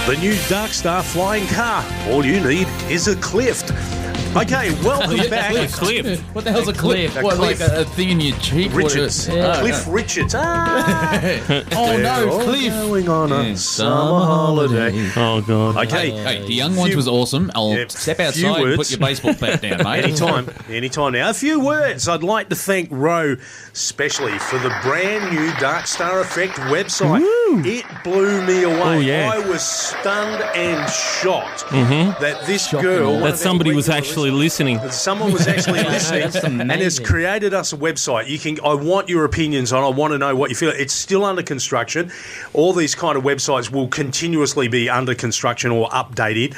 The new Darkstar flying car. All you need is a cliff. Okay, welcome back. A cliff. What the hell's a cliff? A What, cliff. like a thing in your cheek? Richards. Cliff Richards. Oh no, All Cliff. going on a summer holiday. Oh, God. Okay. Hey, the young ones was awesome. I'll step outside and put your baseball bat down, mate. Anytime now. A few words. I'd like to thank Ro specially for the brand new Darkstar Effect website. Woo. It blew me away. Oh, yeah. I was stunned and shocked that this girl... That somebody was actually listening. That someone was actually listening That's and has amazing. created us a website. I want your opinions on it. I want to know what you feel. It's still under construction. All these kind of websites will continuously be under construction or updated.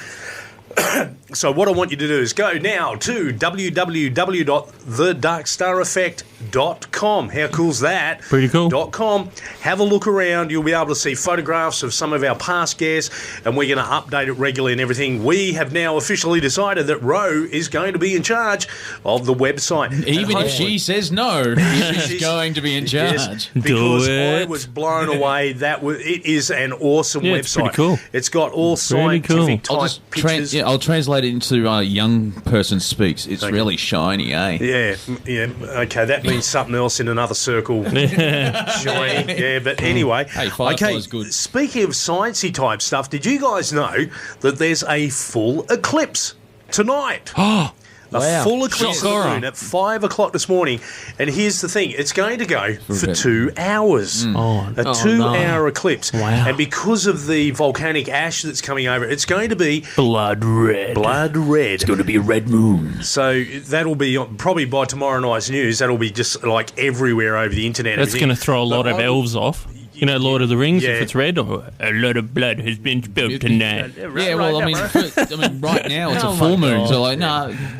So what I want you to do is go now to www.thedarkstareffect.com. How cool's that? Pretty cool. .com. Have a look around. You'll be able to see photographs of some of our past guests, and we're going to update it regularly and everything. We have now officially decided that Ro is going to be in charge of the website. Even if she says no, she's going to be in charge. Yes, because Do it. I was blown away. It is an awesome Yeah, website. it's pretty cool. It's got all Really cool. scientific type pictures. I'll translate it into young person speaks. It's really shiny, eh? Yeah. Okay, that means something else in another circle. Shiny. Yeah, but anyway. Hey, Firefly's good. Speaking of sciencey type stuff, did you guys know that there's a full eclipse tonight? A full eclipse of the moon at 5 o'clock this morning. And here's the thing. It's going to go for 2 hours. A 2-hour eclipse. Wow. And because of the volcanic ash that's coming over, it's going to be Blood red. blood red. It's going to be a red moon. So that'll be probably by tomorrow night's news. That'll be just like everywhere over the internet. That's going to throw a lot of elves off. You know, Lord of the Rings, Yeah. if it's red, or a lot of blood has been spilled tonight. Yeah, well, I mean, right now it's a full moon, so like,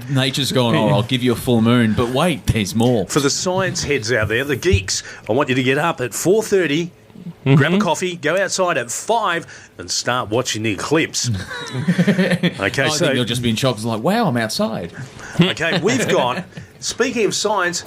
nature's going, I'll give you a full moon, but wait, there's more. For the science heads out there, the geeks, I want you to get up at 4:30, grab a coffee, go outside at 5, and start watching the eclipse. Okay, I think you'll just be in shock. It's like, wow, I'm outside. okay, we've got. Speaking of science.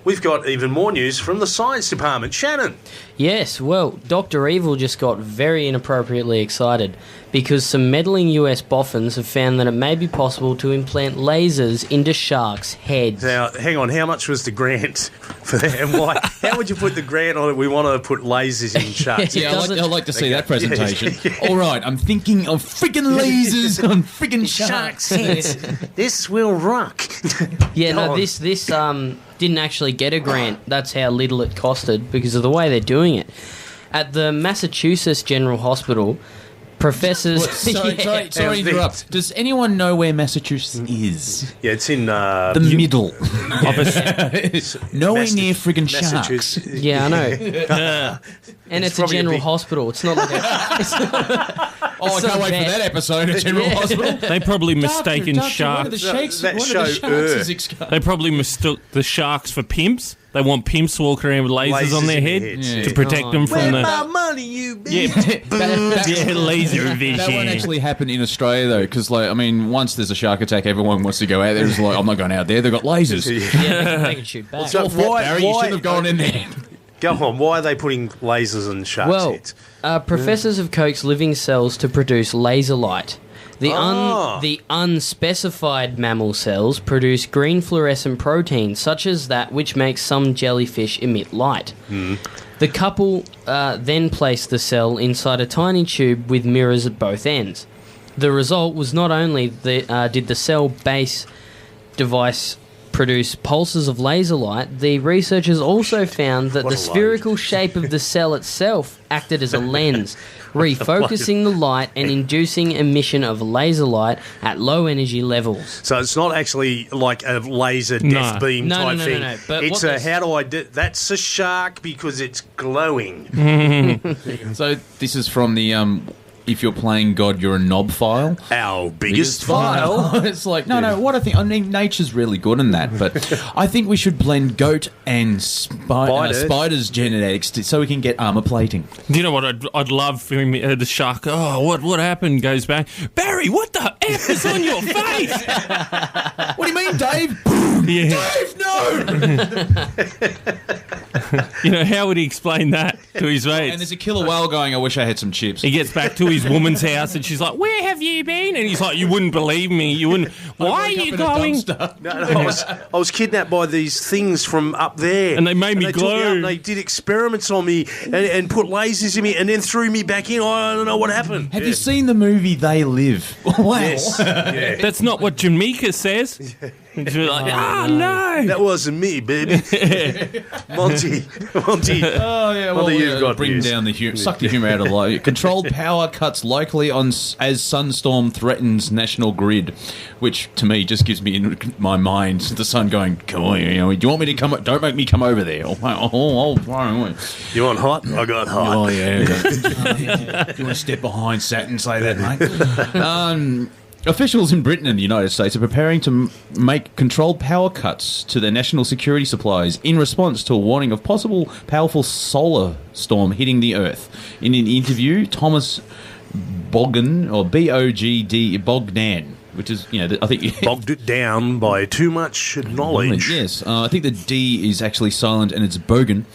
We've got even more news from the science department. Shannon. Yes, well, Dr. Evil just got very inappropriately excited because some meddling US boffins have found that it may be possible to implant lasers into sharks' heads. Now, hang on, how much was the grant for that? And why? How would you put the grant on it? We want to put lasers in sharks' Yeah, heads. I'd like to see that presentation. All right, I'm thinking of friggin' lasers on friggin' sharks' heads. This will rock. Yeah, Go no, on. this didn't actually get a grant. That's how little it costed because of the way they're doing it. At the Massachusetts General Hospital, professors... Sorry to interrupt. Does anyone know where Massachusetts is? Yeah, it's in The middle. Nowhere near friggin' sharks. Massachusetts. Yeah, I know. And it's a probably a general big- hospital. It's not like a... Oh, I can't wait for that episode of General Hospital. They probably mistaken Doctor, sharks. That show They probably mistook the sharks for pimps. They want pimps walking around with lasers on their in head their heads, to protect them from the... money, you bitch? Yeah, laser vision. That won't actually happen in Australia, though, because, like, I mean, once there's a shark attack, everyone wants to go out there. It's like, I'm not going out there. They've got lasers. Yeah, they can shoot back. So Barry, you shouldn't have gone in there. Go on, why are they putting lasers in sharks' Well, heads? professors have coaxed living cells to produce laser light. The unspecified mammal cells produce green fluorescent proteins, such as that which makes some jellyfish emit light. The couple then placed the cell inside a tiny tube with mirrors at both ends. The result was not only did the cell base device produce pulses of laser light, the researchers also found that What the a load. spherical shape of the cell itself acted as a lens, refocusing the light and inducing emission of laser light at low energy levels. So it's not actually like a laser death beam No, type no, thing. no. But It's what a this- how do I do? That's a shark because it's glowing. So this is from the if you're playing God, you're a knob file. Our biggest file. It's like, no, what I think, I mean, nature's really good in that, but I think we should blend goat and spider's genetics so we can get armor plating. Do you know what I'd love for him, the shark? Oh, what happened? Goes back. Barry, what the F is on your face? What do you mean, Dave? Yeah. Dave, no! How would he explain that to his mates? And there's a killer whale going, I wish I had some chips. He gets back to his woman's house and she's like, where have you been? And he's like, you wouldn't believe me. You wouldn't. Why are you going? No, I was kidnapped by these things from up there. And they made me glow. And they did experiments on me and put lasers in me and then threw me back in. I don't know what happened. Have you seen the movie They Live? Wow. Yes. Yeah. That's not what Jamaica says. And she's like, no. That wasn't me, baby. Monty. Oh, yeah, well, you've got bring news. down the humor. Suck the humour out of life. Controlled power cuts locally as sunstorm threatens national grid, which to me just gives me in my mind the sun going, come on, do you want me to come? Don't make me come over there. You want hot? I got hot. Oh, yeah. You want to step behind Sat and say that, mate? Officials in Britain and the United States are preparing to make controlled power cuts to their national security supplies in response to a warning of possible powerful solar storm hitting the Earth. In an interview, Thomas Bogdan, or B-O-G-D, Bogdan, which is, I think... Bogged it down by too much knowledge. Yes, I think the D is actually silent and it's Bogan.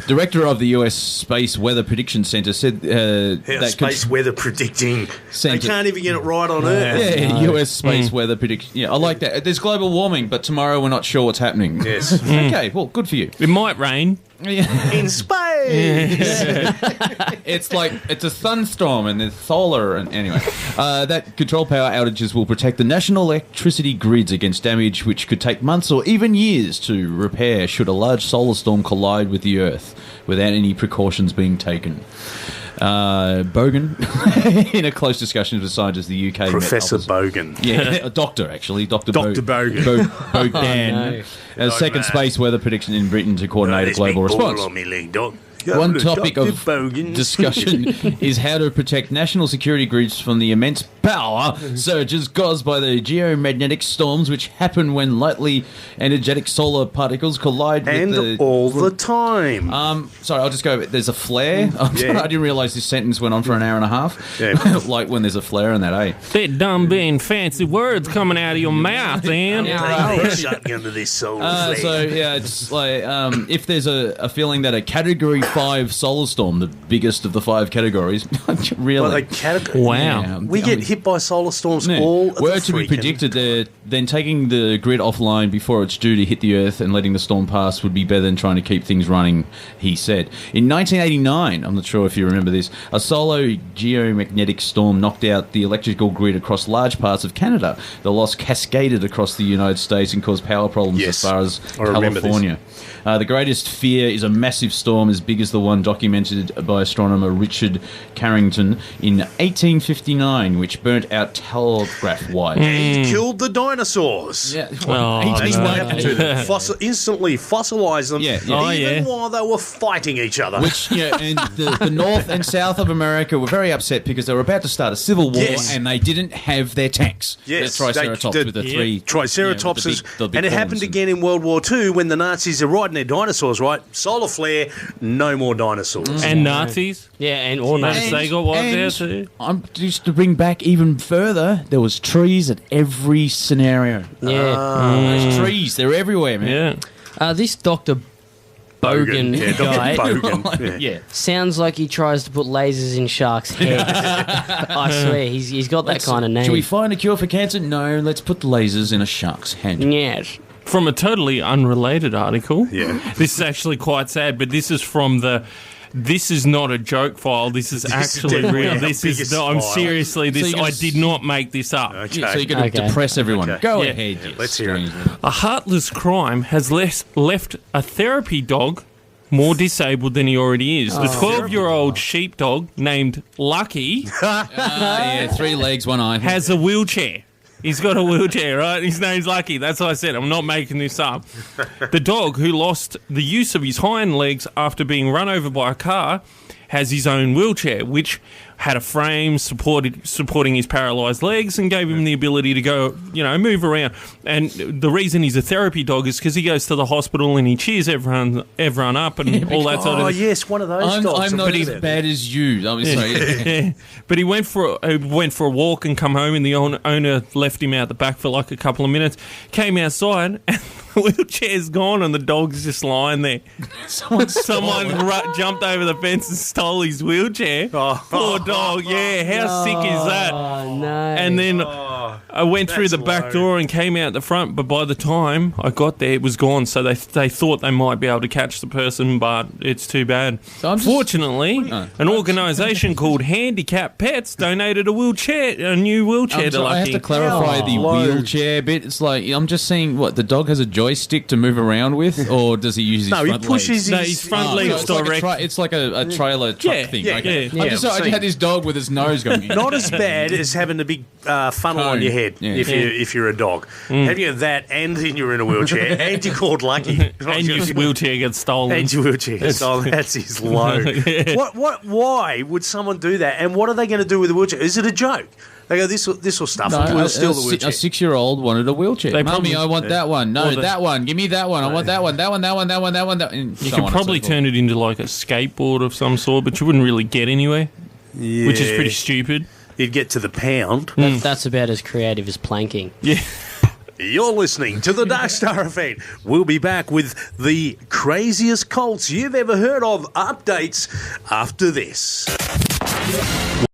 Director of the US Space Weather Prediction Center said that... Space weather predicting. Center. They can't even get it right on Earth. Yeah, US Space Weather Prediction. Yeah, I like that. There's global warming, but tomorrow we're not sure what's happening. Yes. Okay, well, good for you. It might rain. In space! It's a sunstorm and there's solar and anyway. That control power outages will protect the national electricity grids against damage which could take months or even years to repair should a large solar storm collide with the Earth without any precautions being taken. Bogan, in a close discussion with scientists, the UK Professor Bogan. Yeah, a doctor actually, Dr. Bogan. Bogan. Second space weather prediction in Britain to coordinate a global response. On me leg, Doc. One topic Dr. of Bogan. discussion is how to protect national security grids from the immense power surges caused by the geomagnetic storms which happen when lightly energetic solar particles collide and with the... all the time. Sorry, I'll just go... There's a flare. I didn't realise this sentence went on for an hour and a half. Yeah. Like when there's a flare in that, eh? That dumb being fancy words coming out of your mouth, Ian. They shut under this solar flare. It's like if there's a feeling that a Category 5 solar storm, the biggest of the 5 categories, really. Wow. Yeah, We get hit by solar storms all of were the to be predicted, then taking the grid offline before it's due to hit the Earth and letting the storm pass would be better than trying to keep things running, he said. In 1989, I'm not sure if you remember this, a solar geomagnetic storm knocked out the electrical grid across large parts of Canada. The loss cascaded across the United States and caused power problems as far as California. The greatest fear is a massive storm as big as the one documented by astronomer Richard Carrington in 1859, which burnt out telegraph wires. And killed the dinosaurs. Yeah. That's what happened to them. Instantly fossilised them, even while they were fighting each other. Which, and the North and South of America were very upset because they were about to start a civil war and they didn't have their tanks. Yes. The Triceratops with the three... Triceratopses. The big and it happened again in World War II when the Nazis are riding their dinosaurs, right? Solar flare, no more dinosaurs. And Nazis. Yeah, and all Nazis. They got wiped out too. I'm just to bring back even further, there was trees at every scenario. Yeah. Those trees, they're everywhere, man. Yeah. This Dr. Bogan guy Bogan. sounds like he tries to put lasers in sharks' heads. I swear, he's got that kind of name. Should we find a cure for cancer? No, let's put lasers in a shark's head. Yes. From a totally unrelated article. Yeah. This is actually quite sad, but this is from the... This is not a joke file. This is actually real. This is... No, I'm seriously... This I did not make this up. Okay. So you're going to depress everyone. Okay. Go Yeah. ahead. Let's hear it. A heartless crime has left a therapy dog more disabled than he already is. The 12-year-old sheepdog named Lucky 3 legs, 1 eye. has a wheelchair. He's got a wheelchair, right? His name's Lucky. That's what I said. I'm not making this up. The dog, who lost the use of his hind legs after being run over by a car, has his own wheelchair, which had a frame supporting his paralysed legs and gave him the ability to go, move around. And the reason he's a therapy dog is because he goes to the hospital and he cheers everyone up and all that sort of thing. Oh, yes, one of those dogs. I'm not as bad as you. I'm sorry. Yeah. But he went for a walk and come home, and the owner left him out the back for like a couple of minutes. Came outside, and the wheelchair's gone, and the dog's just lying there. Someone jumped over the fence and stole his wheelchair. Poor dog. Yeah, how sick is that? Oh no! And then I went through the back door and came out the front, but by the time I got there, it was gone. So they thought they might be able to catch the person, but it's too bad. So Fortunately, an organisation called Handicap Pets donated a new wheelchair to Lucky. I have to clarify the wheelchair bit. It's like, I'm just saying, what, the dog has a joystick to move around with, or does he use his front legs? No, he pushes his front legs direct. It's like a trailer truck thing. Okay. I just had this dog with his nose going. Not as bad as having a big funnel on your head if you're a dog. Having that and then you're in a wheelchair and you're called Lucky. And your wheelchair gets stolen. And your wheelchair gets stolen. That's his load. Why would someone do that? And what are they going to do with the wheelchair? Is it a joke? They go, this will stuff him. We'll steal the wheelchair. A 6-year-old wanted a wheelchair. Mummy, I want that one. No, that one. Give me that one. I want that one. That one. That one. That one. That one. You could probably turn it into like a skateboard of some sort, but you wouldn't really get anywhere. Yeah. Which is pretty stupid. You'd get to the pound. That's about as creative as planking. Yeah. You're listening to the Darkstar Effect. We'll be back with the craziest cults you've ever heard of updates after this.